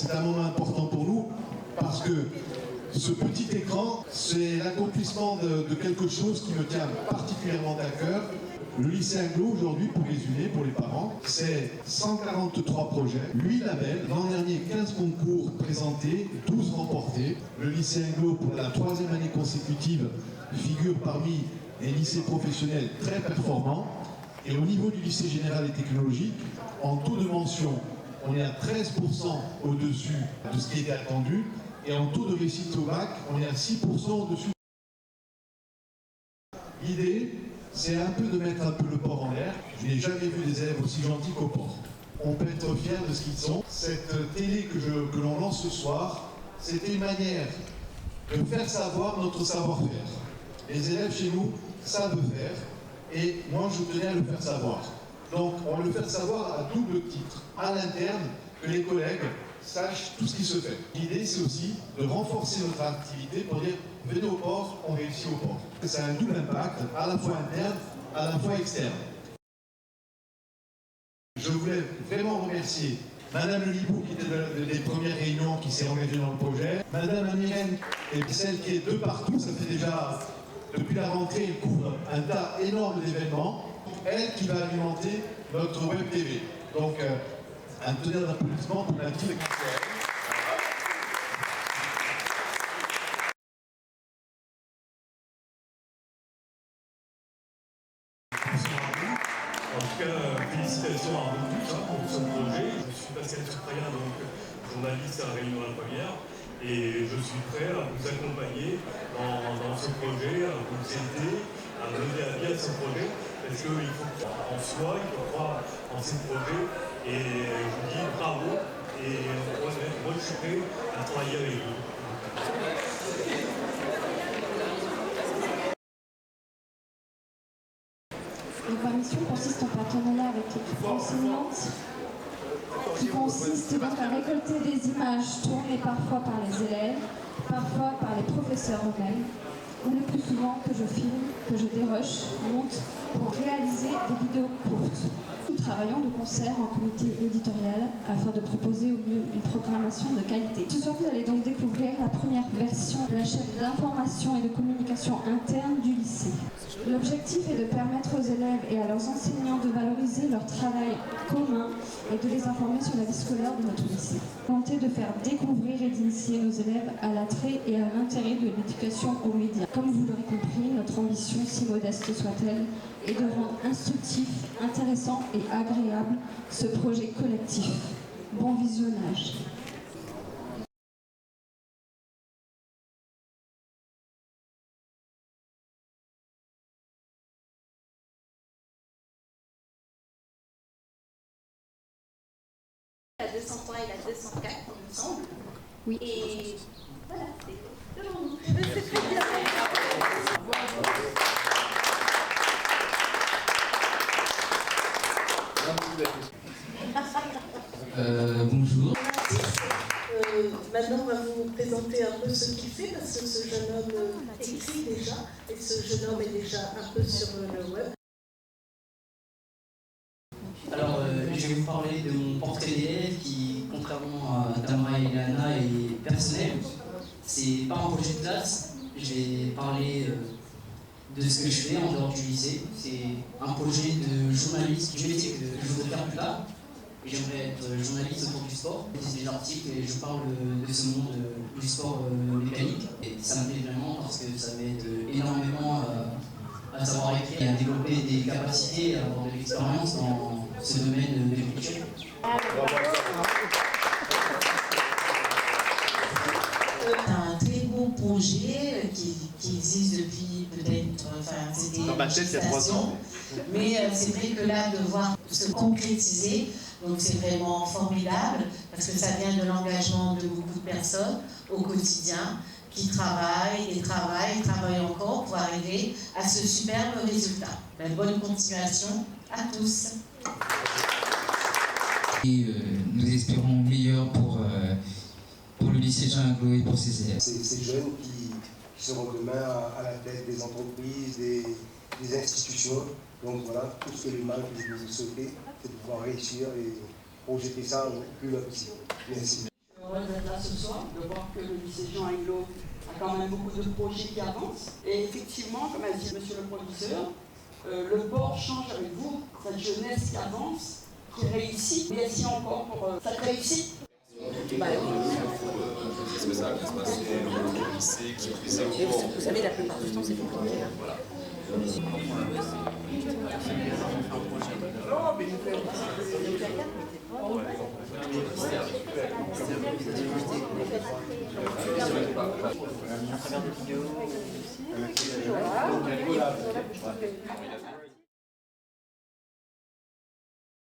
C'est un moment important pour nous parce que ce petit écran, c'est l'accomplissement de quelque chose qui me tient particulièrement à cœur. Le lycée Anglo, aujourd'hui, pour résumer, pour les parents, c'est 143 projets, 8 labels. L'an dernier, 15 concours présentés, 12 remportés. Le lycée Anglo, pour la 3e année consécutive, figure parmi les lycées professionnels très performants. Et au niveau du lycée général et technologique, en taux de mention, on est à 13% au-dessus de ce qui était attendu. Et en taux de réussite au bac, on est à 6% au-dessus. L'idée, c'est un peu de mettre un peu le port en l'air. Je n'ai jamais vu des élèves aussi gentils qu'au port. On peut être fiers de ce qu'ils sont. Cette télé que l'on lance ce soir, c'était une manière de faire savoir notre savoir-faire. Les élèves chez nous savent faire et moi je tenais à le faire savoir. Donc on va le faire savoir à double titre, à l'interne, que les collègues sachent tout ce qui se fait. L'idée c'est aussi de renforcer notre activité pour dire venez au port, on réussit au port. Ça a un double impact, à la fois interne, à la fois externe. Je voulais vraiment remercier Madame Lelibou qui était des premières réunions qui s'est engagée dans le projet. Madame Amirène est celle qui est de partout, ça fait déjà depuis la rentrée, elle couvre un tas énorme d'événements. Elle qui va alimenter notre web TV. Donc un tonnerre d'applaudissements pour Mathilde et François. En tout cas, félicitations à vous tous pour ce projet. Je suis Pascal Surprien, donc journaliste à la Réunion La Première, et je suis prêt à vous accompagner dans ce projet, à vous aider, à mener à bien ce projet, parce qu'il faut croire en soi, il faut croire en ce projet, et je vous dis bravo, et moi je suis prêt à travailler avec vous. Donc ma mission consiste en partenariat avec l'équipe enseignante, qui consiste donc à récolter des images tournées parfois par les élèves, parfois par les professeurs eux-mêmes, ou le plus souvent que je filme, que je déroche, monte pour réaliser des vidéos courtes. Nous travaillons de concert en comité éditorial afin de proposer au mieux une programmation de qualité. Ce soir, vous allez donc découvrir la première version de la chaîne d'information et de communication interne du lycée. L'objectif est de permettre aux élèves et à leurs enseignants de valoriser leur travail commun et de les informer sur la vie scolaire de notre lycée. Tenter de faire découvrir et d'initier nos élèves à l'attrait et à l'intérêt de l'éducation aux médias. Comme vous l'aurez compris, notre ambition, si modeste soit-elle, est de rendre instructif, intéressant et agréable ce projet collectif. Bon visionnage. La 203 et la 204, il me semble. Oui. Et voilà, c'est devant nous. Bonjour. Maintenant, on va vous présenter un peu ce qu'il fait, parce que ce jeune homme écrit déjà, et ce jeune homme est déjà un peu sur le web. Alors, je vais vous parler de mon portrait d'élève qui, contrairement à Tamara et Lana, est personnel. C'est pas un projet de classe. Je vais parler de ce que je fais en dehors du lycée. C'est un projet de journaliste, du métier que je voudrais faire plus tard. J'aimerais être journaliste autour du sport. C'est des articles et je parle de ce monde du sport mécanique. Et ça me plaît vraiment parce que ça m'aide énormément à savoir écrire et à développer des capacités, à avoir de l'expérience dans ce domaine de l'écriture. Un très beau projet qui existe depuis peut-être, c'était dans ma tête il y a 3 ans. Mais c'est vrai que là, de voir se concrétiser, donc c'est vraiment formidable, parce que ça vient de l'engagement de beaucoup de personnes au quotidien, qui travaillent encore pour arriver à ce superbe résultat. Bonne continuation à tous. Et nous espérons meilleur pour le lycée Jean Anglo et pour ses élèves. Ces jeunes qui seront demain à la tête des entreprises, des institutions. Donc voilà, tout ce que le mal que vous souhaitez, c'est de pouvoir réussir et projeter ça le plus loin possible. Merci. Moi, soi, de voir que le lycée Jean Ainglo a quand même beaucoup de projets qui avancent. Et effectivement, comme a dit monsieur le professeur, le port change avec vous, cette jeunesse qui avance, qui réussit. Merci encore pour cette réussite. Bah oui. Est-ce que ça va bien se passer au lycée, qui plus est au cours. Vous savez, la plupart du temps, c'est compliqué. Hein. Voilà. Ouais.